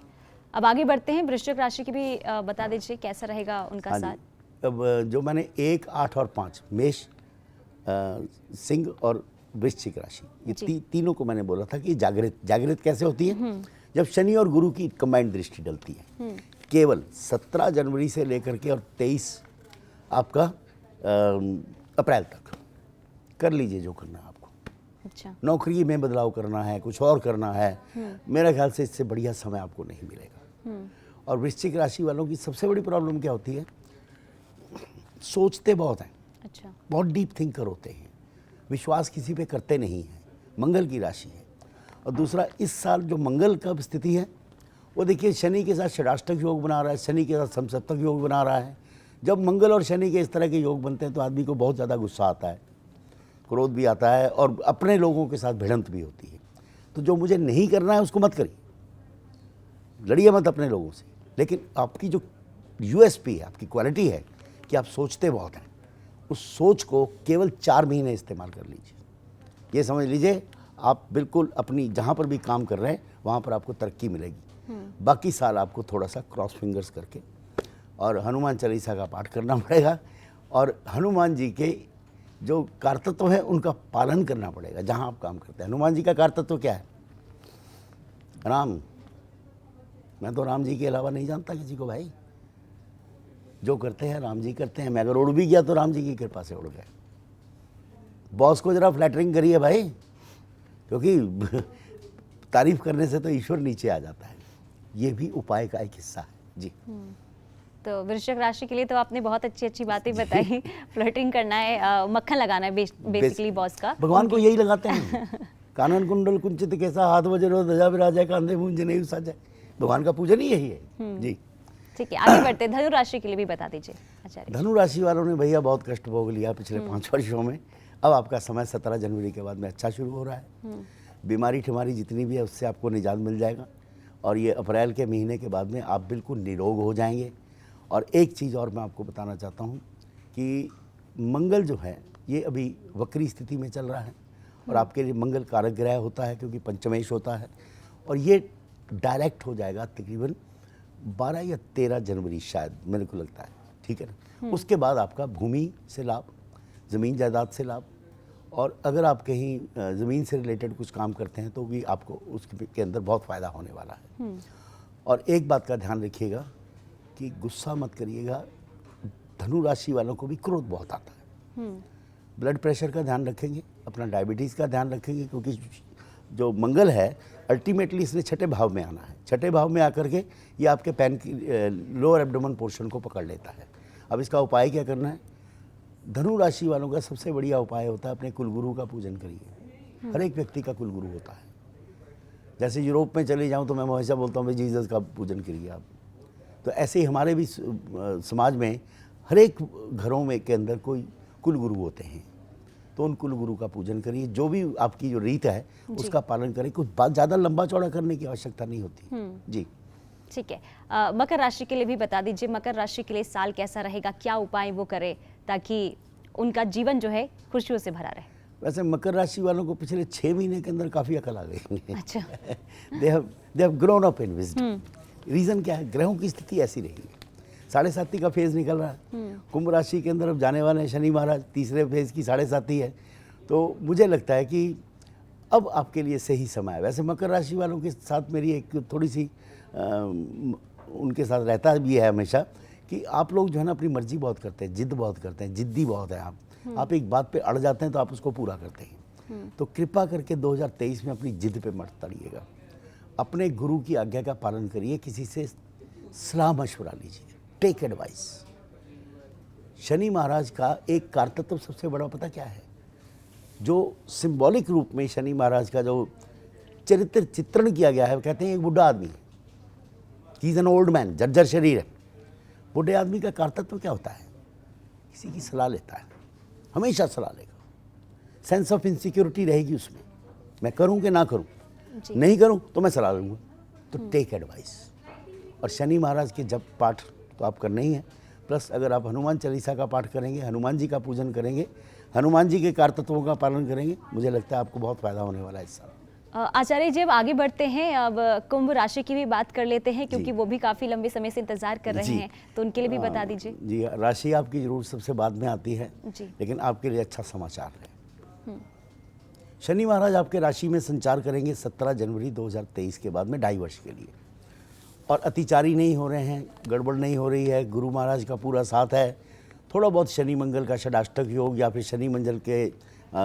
अब आगे बढ़ते हैं, वृश्चिक राशि की भी बता दीजिए कैसा रहेगा उनका साथ। अब जो मैंने 1, 8 और 5 मेष, सिंह और वृश्चिक राशि, ये तीनों को मैंने बोला था कि जागृत कैसे होती है, जब शनि और गुरु की कंबाइंड दृष्टि डलती है। केवल 17 जनवरी से लेकर के और 23 आपका अप्रैल तक कर लीजिए जो करना है आपको। अच्छा। नौकरी में बदलाव करना है, कुछ और करना है, मेरे ख्याल से इससे बढ़िया समय आपको नहीं मिलेगा। और वृश्चिक राशि वालों की सबसे बड़ी प्रॉब्लम क्या होती है, सोचते बहुत हैं। अच्छा। बहुत डीप थिंकर होते हैं, विश्वास किसी पे करते नहीं हैं। मंगल की राशि है। और दूसरा, इस साल जो मंगल का स्थिति है वो देखिए शनि के साथ षडाष्टक योग बना रहा है, शनि के साथ समसप्तक योग बना रहा है। जब मंगल और शनि के इस तरह के योग बनते हैं तो आदमी को बहुत ज़्यादा गुस्सा आता है, क्रोध भी आता है और अपने लोगों के साथ भिड़ंत भी होती है। तो जो मुझे नहीं करना है उसको मत करिए, लड़िए मत अपने लोगों से। लेकिन आपकी जो यूएसपी है, आपकी क्वालिटी है कि आप सोचते बहुत हैं, उस सोच को केवल 4 महीने इस्तेमाल कर लीजिए। ये समझ लीजिए आप बिल्कुल अपनी जहाँ पर भी काम कर रहे हैं वहाँ पर आपको तरक्की मिलेगी। बाकी साल आपको थोड़ा सा क्रॉस फिंगर्स करके और हनुमान चालीसा का पाठ करना पड़ेगा और हनुमान जी के जो कार्तत्व है उनका पालन करना पड़ेगा जहाँ आप काम करते हैं। हनुमान जी का कार्तत्व क्या है? राम। मैं तो राम जी के अलावा नहीं जानता किसी को भाई। जो करते हैं राम जी करते हैं। मैं अगर उड़ भी गया तो राम जी की कृपा से उड़ गया। बॉस को जरा फ्लैटरिंग करिए भाई, क्योंकि तारीफ करने से तो ईश्वर नीचे आ जाता है। ये भी उपाय का एक हिस्सा है जी। तो वृश्चिक राशि के लिए तो आपने बहुत अच्छी अच्छी बातें बताई। फ्लर्टिंग करना है, मक्खन लगाना है बेसिकली बॉस का। भगवान को यही लगाते हैं। कानन कुंडल कुंचित कैसा, हाथ वज्र ध्वजा विराजय, कांधे मूंज नहीं साजा। भगवान का पूजन ही यही है जी। ठीक है, आगे बढ़ते हैं। धनु राशि के लिए भी बता दीजिए आचार्य। धनु राशि वालों ने भैया बहुत कष्ट भोग लिया पिछले 5 वर्षों में। अब आपका समय 17 जनवरी के बाद में अच्छा शुरू हो रहा है। बीमारी ठिमारी जितनी भी है उससे आपको निजात मिल जाएगा और ये अप्रैल के महीने के बाद में आप बिल्कुल निरोग हो जाएंगे। और एक चीज़ और मैं आपको बताना चाहता हूँ कि मंगल जो है ये अभी वक्री स्थिति में चल रहा है और आपके लिए मंगल कारक ग्रह होता है क्योंकि पंचमेश होता है और ये डायरेक्ट हो जाएगा तकरीबन 12 या 13 जनवरी शायद, मेरे को लगता है। ठीक है ना? उसके बाद आपका भूमि से लाभ, ज़मीन जायदाद से लाभ और अगर आप कहीं ज़मीन से रिलेटेड कुछ काम करते हैं तो भी आपको उसके अंदर बहुत फ़ायदा होने वाला है। और एक बात का ध्यान रखिएगा कि गुस्सा मत करिएगा। धनु राशि वालों को भी क्रोध बहुत आता है। ब्लड प्रेशर का ध्यान रखेंगे, अपना डायबिटीज़ का ध्यान रखेंगे क्योंकि जो मंगल है अल्टीमेटली इसने 6ठे भाव में आना है। 6ठे भाव में आकर के ये आपके पैन की लोअर एब्डोमेन पोर्शन को पकड़ लेता है। अब इसका उपाय क्या करना है? धनु राशि वालों का सबसे बढ़िया उपाय होता है अपने कुलगुरु का पूजन करिए। हर एक व्यक्ति का कुलगुरु होता है। जैसे यूरोप में चले जाऊं तो मैं हमेशा बोलता हूँ भाई जीसस का पूजन करिए आप। तो ऐसे ही हमारे भी समाज में हर एक घरों में के अंदर कोई कुलगुरु होते हैं, तो उन कुलगुरु का पूजन करिए। जो भी आपकी जो रीत है उसका पालन करें। कुछ बात ज़्यादा लंबा चौड़ा करने की आवश्यकता नहीं होती जी। ठीक है, मकर राशि के लिए भी बता दीजिए। मकर राशि के लिए साल कैसा रहेगा, क्या उपाय वो करे ताकि उनका जीवन जो है खुशियों से भरा रहे? वैसे मकर राशि वालों को पिछले 6 महीने के अंदर काफ़ी अकल आ गई। अच्छा। They have grown up in wisdom. Reason क्या है? ग्रहों की स्थिति ऐसी रही है। 7.5 का फेज़ निकल रहा है। कुंभ राशि के अंदर अब जाने वाले हैं शनि महाराज, तीसरे फेज़ की 7.5 है। तो मुझे लगता है कि अब आपके लिए सही समय है। वैसे मकर राशि वालों के साथ मेरी एक थोड़ी सी उनके साथ रहता भी है हमेशा कि आप लोग जो है ना अपनी मर्जी बहुत करते हैं, जिद बहुत करते हैं, जिद्दी बहुत है आप एक बात पे अड़ जाते हैं तो आप उसको पूरा करते हैं। तो कृपा करके 2023 में अपनी जिद पे मत तड़िएगा। अपने गुरु की आज्ञा का पालन करिए, किसी से सलाह मशवरा लीजिए, टेक एडवाइस। शनि महाराज का एक कार्तत्व सबसे बड़ा पता क्या है? जो सिंबॉलिक रूप में शनि महाराज का जो चरित्र चित्रण किया गया है, कहते हैं एक बुढ़ा आदमी, he is an old man, जर्जर शरीर है। बुढ़े आदमी का कार्तत्व क्या होता है? किसी की सलाह लेता है, हमेशा सलाह लेगा। सेंस ऑफ इनसिक्योरिटी रहेगी उसमें, मैं करूं कि ना करूं, नहीं करूं तो मैं सलाह लूंगा। तो टेक एडवाइस। और शनि महाराज के जप पाठ तो आप करना ही है, प्लस अगर आप हनुमान चालीसा का पाठ करेंगे, हनुमान जी का पूजन करेंगे, हनुमान जी के कार्तत्वों का पालन करेंगे, मुझे लगता है आपको बहुत फायदा होने वाला है इस साल। आचार्य जी अब आगे बढ़ते हैं, अब कुंभ राशि की भी बात कर लेते हैं क्योंकि वो भी काफी लंबे समय से इंतजार कर रहे हैं, तो उनके लिए भी बता दीजिए। जी, राशि आपकी जरूर सबसे बाद में आती है जी। लेकिन आपके लिए अच्छा समाचार है। शनि महाराज आपके राशि में संचार करेंगे 17 जनवरी 2023 के बाद में 2.5 वर्ष के लिए और अतिचारी नहीं हो रहे हैं, गड़बड़ नहीं हो रही है, गुरु महाराज का पूरा साथ है। थोड़ा बहुत शनि मंगल का षडाष्टक योग या फिर शनि मंगल के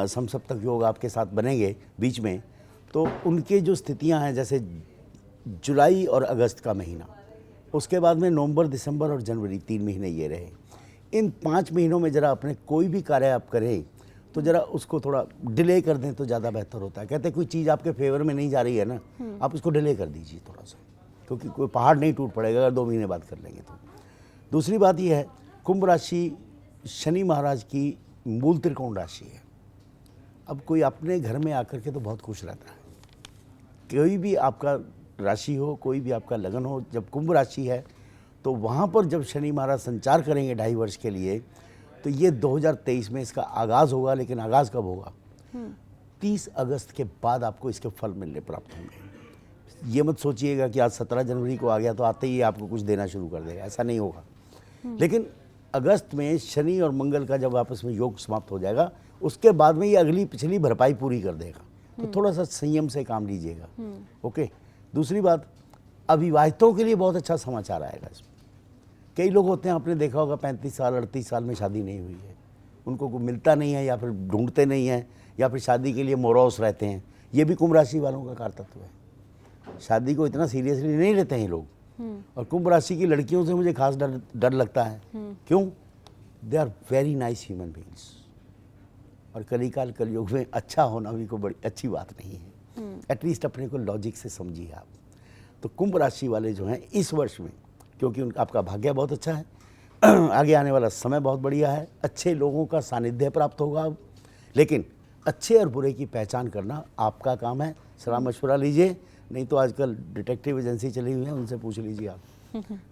समसप्तक योग आपके साथ बनेंगे बीच में, तो उनके जो स्थितियां हैं जैसे जुलाई और अगस्त का महीना, उसके बाद में नवंबर, दिसंबर और जनवरी 3 महीने ये रहे। इन 5 महीनों में ज़रा अपने कोई भी कार्य आप करें तो ज़रा उसको थोड़ा डिले कर दें तो ज़्यादा बेहतर होता है। कहते हैं कोई चीज़ आपके फेवर में नहीं जा रही है ना, आप उसको डिले कर दीजिए थोड़ा सा, क्योंकि कोई पहाड़ नहीं टूट पड़ेगा अगर 2 महीने बाद कर लेंगे तो। दूसरी बात यह है, कुंभ राशि शनि महाराज की मूल त्रिकोण राशि है। अब कोई अपने घर में आकर के तो बहुत खुश रहता है। कोई भी आपका राशि हो, कोई भी आपका लगन हो, जब कुंभ राशि है तो वहाँ पर जब शनि महाराज संचार करेंगे 2.5 वर्ष के लिए, तो ये 2023 में इसका आगाज़ होगा, लेकिन आगाज़ कब होगा? 30 अगस्त के बाद आपको इसके फल मिलने प्राप्त होंगे। ये मत सोचिएगा कि आज 17 जनवरी को आ गया तो आते ही आपको कुछ देना शुरू कर देगा, ऐसा नहीं होगा। लेकिन अगस्त में शनि और मंगल का जब आपस में योग समाप्त हो जाएगा, उसके बाद में ये अगली पिछली भरपाई पूरी कर देगा। तो थोड़ा सा संयम से काम लीजिएगा। ओके। दूसरी बात, अविवाहितों के लिए बहुत अच्छा समाचार आएगा इसमें। कई लोग होते हैं, आपने देखा होगा 35 साल 38 साल में शादी नहीं हुई है, उनको कोई मिलता नहीं है, या फिर ढूंढते नहीं हैं, या फिर शादी के लिए मोरौस रहते हैं। ये भी कुंभ राशि वालों का कारतत्व है। शादी को इतना सीरियसली नहीं लेते हैं ये लोग। और कुंभ राशि की लड़कियों से मुझे खास डर लगता है। क्यों? They are very nice human beings. और कलिकाल कलयुग में अच्छा होना भी कोई बड़ी अच्छी बात नहीं है। एटलीस्ट अपने को लॉजिक से समझिए आप। तो कुंभ राशि वाले जो हैं इस वर्ष में, क्योंकि उनका आपका भाग्य बहुत अच्छा है, आगे आने वाला समय बहुत बढ़िया है, अच्छे लोगों का सानिध्य प्राप्त होगा अब। लेकिन अच्छे और बुरे की पहचान करना आपका काम है। सलाह मशवरा लीजिए, नहीं तो आजकल डिटेक्टिव एजेंसी चली हुई है, उनसे पूछ लीजिए आप।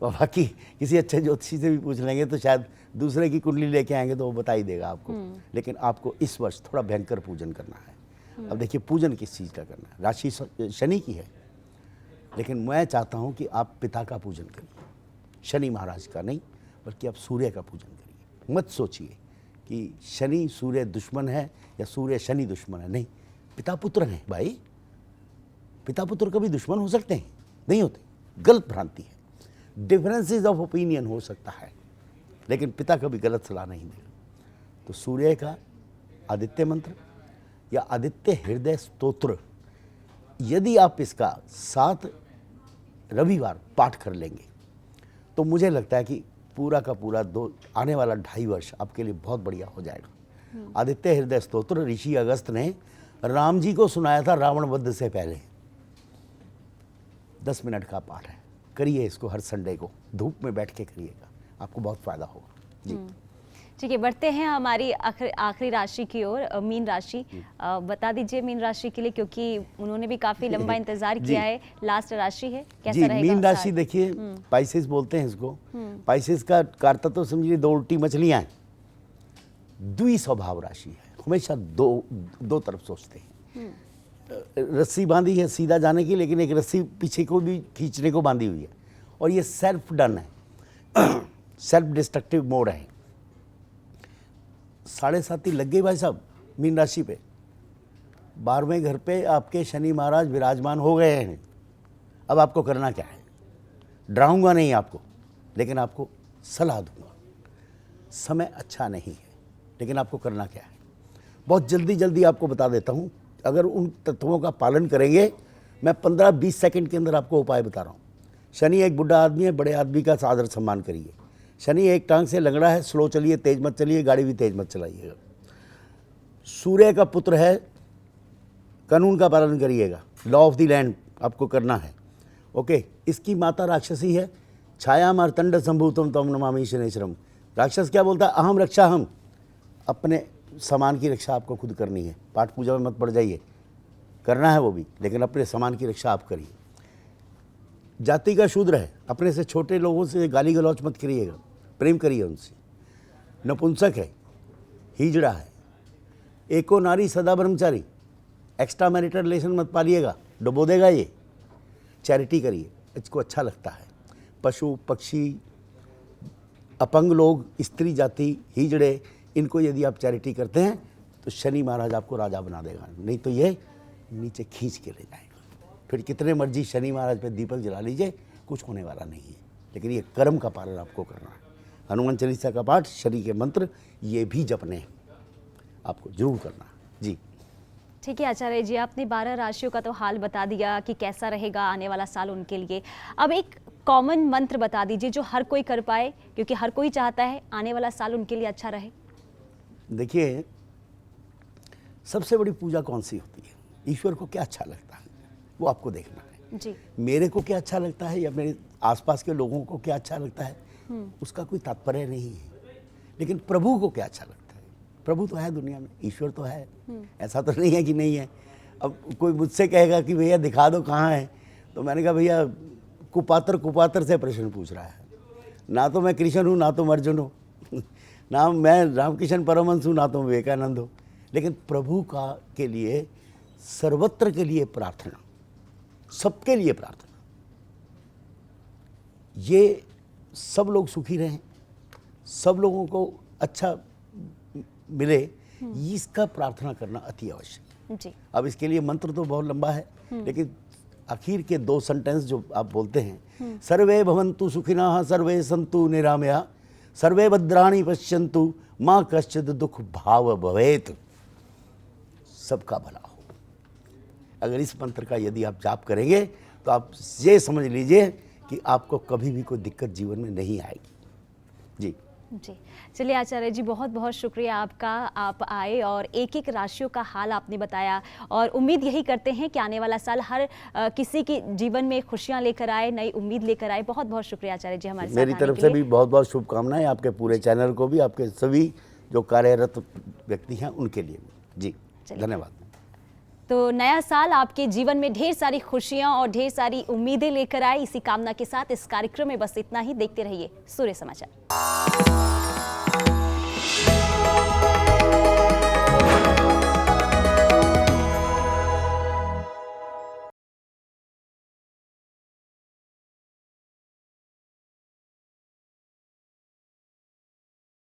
और बाकी किसी अच्छे ज्योतिषी से भी पूछ लेंगे तो शायद दूसरे की कुंडली लेके आएंगे तो वो बता ही देगा आपको। लेकिन आपको इस वर्ष थोड़ा भयंकर पूजन करना है। अब देखिए, पूजन किस चीज़ का करना है? राशि शनि की है, लेकिन मैं चाहता हूँ कि आप पिता का पूजन करिए, शनि महाराज का नहीं, बल्कि आप सूर्य का पूजन करिए। मत सोचिए कि शनि सूर्य दुश्मन है या सूर्य शनि दुश्मन है। नहीं, पिता पुत्र हैं भाई। पिता पुत्र कभी दुश्मन हो सकते हैं? नहीं होते। गलत भ्रांति है। डिफरेंसेस ऑफ ओपिनियन हो सकता है, लेकिन पिता कभी गलत सलाह नहीं देगा। तो सूर्य का आदित्य मंत्र या आदित्य हृदय स्तोत्र, यदि आप इसका 7 रविवार पाठ कर लेंगे तो मुझे लगता है कि पूरा का पूरा आने वाला 2.5 वर्ष आपके लिए बहुत बढ़िया हो जाएगा। आदित्य हृदय स्तोत्र ऋषि अगस्त ने राम जी को सुनाया था रावण वध से पहले। 10 मिनट का पाठ है, करिए इसको हर संडे को, धूप में बैठ के करिएगा, आपको बहुत फायदा होगा। जी ठीक है, बढ़ते हैं हमारी आखिरी राशि की ओर, मीन राशि। बता दीजिए मीन राशि के लिए, क्योंकि उन्होंने भी काफी लंबा इंतजार किया है। लास्ट राशि है, कैसा जी, रहेगा? मीन राशि देखिए, पाइसेस बोलते हैं इसको। पाइसेस का कारतत्व तो समझिए 2 उल्टी मछलियां हैं। द्वि स्वभाव राशि है, हमेशा दो तरफ सोचते हैं। रस्सी बांधी है सीधा जाने की, लेकिन एक रस्सी पीछे को भी खींचने को बांधी हुई है, और ये सेल्फ डन है, सेल्फ डिस्ट्रक्टिव मोड है। 7.5 लग गई भाई साहब मीन राशि पे। 12वें घर पे आपके शनि महाराज विराजमान हो गए हैं। अब आपको करना क्या है? डराऊंगा नहीं आपको, लेकिन आपको सलाह दूंगा। समय अच्छा नहीं है, लेकिन आपको करना क्या है? बहुत जल्दी आपको बता देता हूं। अगर उन तत्वों का पालन करेंगे, मैं 15-20 सेकंड के अंदर आपको उपाय बता रहा हूँ। शनि एक बुढ़ा आदमी है, बड़े आदमी का आदर सम्मान करिए। शनि एक टांग से लंगड़ा है, स्लो चलिए, तेज मत चलिए, गाड़ी भी तेज मत चलाइएगा। सूर्य का पुत्र है, कानून का पालन करिएगा, लॉ ऑफ द लैंड आपको करना है। ओके। इसकी माता राक्षसी है, छाया मार्तंड संभूतम तम नमामि शनैश्वरम। राक्षस क्या बोलता है? अहम रक्षा हम। अपने सामान की रक्षा आपको खुद करनी है। पाठ पूजा में मत पड़ जाइए, करना है वो भी, लेकिन अपने सामान की रक्षा आप करिए। जाति का शूद्र है, अपने से छोटे लोगों से गाली गलौच मत करिएगा, प्रेम करिए उनसे। नपुंसक है, हिजड़ा है, एको नारी सदा ब्रह्मचारी, एक्स्ट्रा मैरिटल रिलेशन मत पालिएगा, डुबो देगा ये। चैरिटी करिए, इसको अच्छा लगता है। पशु पक्षी, अपंग लोग, स्त्री जाति, हिजड़े, इनको यदि आप चैरिटी करते हैं तो शनि महाराज आपको राजा बना देगा, नहीं तो ये नीचे खींच के ले जाएगा। फिर कितने मर्जी शनि महाराज पे दीपक जला लीजिए, कुछ होने वाला नहीं है। लेकिन ये कर्म का पालन आपको करना है। हनुमान चालीसा का पाठ, शनि के मंत्र, ये भी जपने हैं, आपको जरूर करना है। जी ठीक है आचार्य जी, आपने 12 राशियों का तो हाल बता दिया कि कैसा रहेगा आने वाला साल उनके लिए। अब एक कॉमन मंत्र बता दीजिए जो हर कोई कर पाए, क्योंकि हर कोई चाहता है आने वाला साल उनके लिए अच्छा रहे। देखिए, सबसे बड़ी पूजा कौन सी होती है? ईश्वर को क्या अच्छा लगता है वो आपको देखना है। जी। मेरे को क्या अच्छा लगता है या मेरे आसपास के लोगों को क्या अच्छा लगता है, उसका कोई तात्पर्य नहीं है। लेकिन प्रभु को क्या अच्छा लगता है? प्रभु तो है दुनिया में, ईश्वर तो है, ऐसा तो नहीं है कि नहीं है। अब कोई मुझसे कहेगा कि भैया दिखा दो कहाँ है, तो मैंने कहा भैया कुपात्र से प्रश्न पूछ रहा है। ना तो मैं कृष्ण हूँ, ना तो अर्जुन हूँ। ना मैं रामकृष्ण परमहंस हूँ, ना तो विवेकानंद हूँ, लेकिन प्रभु का के लिए, सर्वत्र के लिए प्रार्थना, सबके लिए प्रार्थना, ये सब लोग सुखी रहें, सब लोगों को अच्छा मिले, इसका प्रार्थना करना अति आवश्यक है। जी अब इसके लिए मंत्र तो बहुत लंबा है, लेकिन आखिर के 2 सेंटेंस जो आप बोलते हैं, सर्वे भवन्तु सुखिनः सर्वे सन्तु निरामया सर्वे भद्राणि पश्यन्तु माँ कश्चित् दुख भाव भवेत्, सबका भला हो। अगर इस मंत्र का यदि आप जाप करेंगे तो आप ये समझ लीजिए कि आपको कभी भी कोई दिक्कत जीवन में नहीं आएगी। जी जी, चलिए आचार्य जी, बहुत बहुत शुक्रिया आपका, आप आए और एक एक राशियों का हाल आपने बताया, और उम्मीद यही करते हैं कि आने वाला साल हर किसी के जीवन में खुशियां लेकर आए, नई उम्मीद लेकर आए। बहुत बहुत शुक्रिया आचार्य जी हमारे साथ मेरी आने तरफ के से लिए। भी बहुत बहुत शुभकामनाएं, आपके पूरे चैनल को भी, आपके सभी जो कार्यरत व्यक्ति हैं उनके लिए भी। जी चलिए। धन्यवाद। तो नया साल आपके जीवन में ढेर सारी खुशियां और ढेर सारी उम्मीदें लेकर आए, इसी कामना के साथ इस कार्यक्रम में बस इतना ही। देखते रहिए सूर्य समाचार।